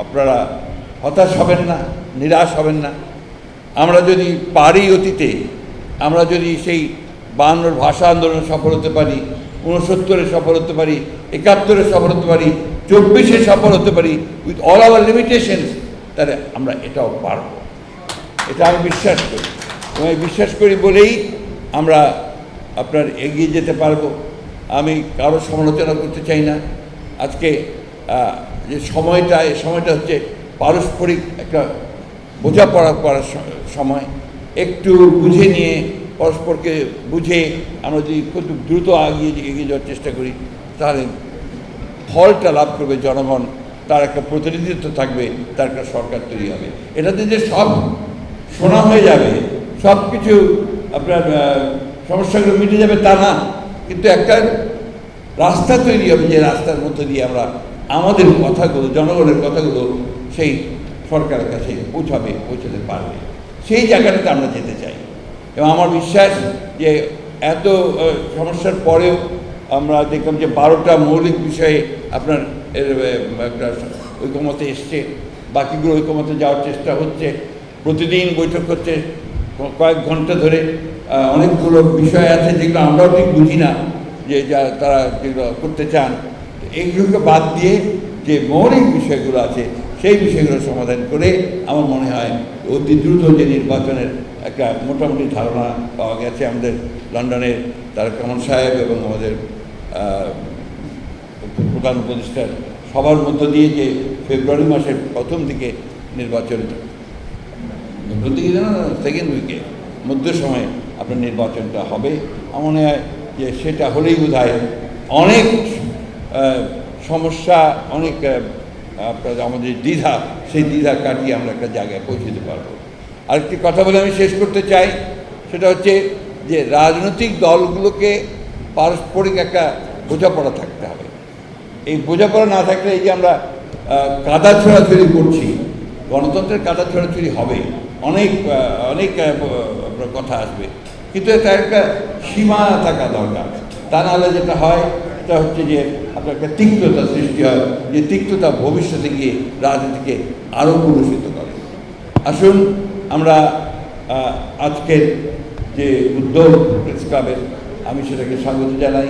আপনারা হতাশ হবেন না, নিরাশ হবেন না। আমরা যদি পারি অতীতে, আমরা যদি সেই 52 ভাষা আন্দোলনে সফল হতে পারি, 69-এ সফল হতে পারি, 71-এ সফল হতে পারি, 24-এ সফল হতে পারি, উইথ অল আওয়ার লিমিটেশনস, তাহলে আমরা এটাও পারব। এটা আমি বিশ্বাস করি, এবং আমি বিশ্বাস করি বলেই আমরা আপনার এগিয়ে যেতে পারবো। আমি কারো সমালোচনা করতে চাই না। আজকে যে সময়টা, এই সময়টা হচ্ছে পারস্পরিক একটা বোঝাপড়া করার সময়। একটু বুঝে নিয়ে, পরস্পরকে বুঝে আমরা যদি খুব দ্রুত এগিয়ে যাওয়ার চেষ্টা করি, তাহলে ফলটা লাভ করবে জনগণ, তার একটা প্রতিনিধিত্ব থাকবে, তার একটা সরকার তৈরি হবে। এটাতে যে সব শোনা হয়ে যাবে, সব কিছু আপনার সমস্যাগুলো মিটে যাবে তা না, কিন্তু একটা রাস্তা তৈরি হবে, যে রাস্তার মধ্যে দিয়ে আমরা আমাদের কথাগুলো, জনগণের কথাগুলো সেই সরকারের কাছে পৌঁছাতে পারবে। সেই জায়গাটাতে আমরা যেতে চাই। এবং আমার বিশ্বাস যে এত সমস্যার পরেও আমরা দেখলাম যে 12টা মৌলিক বিষয়ে আপনার একটা ঐকমত্যে এসছে, বাকিগুলো ঐকমত্যে যাওয়ার চেষ্টা হচ্ছে। প্রতিদিন বৈঠক হচ্ছে কয়েক ঘন্টা ধরে। অনেকগুলো বিষয় আছে যেগুলো আমরাও ঠিক বুঝি না, যে তারা যেগুলো করতে চান। এইগুলোকে বাদ দিয়ে যে মৌলিক বিষয়গুলো আছে, সেই বিষয়গুলো সমাধান করে আমার মনে হয় অতি দ্রুত যে নির্বাচনের একটা মোটামুটি ধারণা পাওয়া গেছে আমাদের লন্ডনের তারেক রহমান সাহেব এবং আমাদের প্রধান উপদেষ্টার সবার মধ্য দিয়ে, যে ফেব্রুয়ারি মাসের প্রথম দিকে নির্বাচন, প্রথম দিকে না, সেকেন্ড উইকে মধ্য সময়ে আপনার নির্বাচনটা হবে। আমার মনে হয় যে সেটা হলেই বোধহয় অনেক সমস্যা, অনেক আপনার আমাদের দ্বিধা, সেই দ্বিধা কাটিয়ে আমরা একটা জায়গায় পৌঁছতে পারবো। আরেকটি কথা বলে আমি শেষ করতে চাই, সেটা হচ্ছে যে রাজনৈতিক দলগুলোকে পারস্পরিক একটা বোঝাপড়া থাকতে হবে। এই বোঝাপড়া না থাকলে, এই যে আমরা কাদা ছোড়াছুড়ি করছি, গণতন্ত্রের কাদা ছোড়াছুড়ি হবে, অনেক অনেক কথা আসবে, কিন্তু তার একটা সীমা থাকা দরকার। তা নাহলে যেটা হয়, সেটা হচ্ছে যে আপনার একটা তিক্ততা সৃষ্টি হয়, যে তিক্ততা ভবিষ্যতে গিয়ে রাজনীতিকে আরও কলুষিত করে। আসুন আমরা আজকের যে উদ্যোগ প্রেস ক্লাবের, আমি সেটাকে স্বাগত জানাই।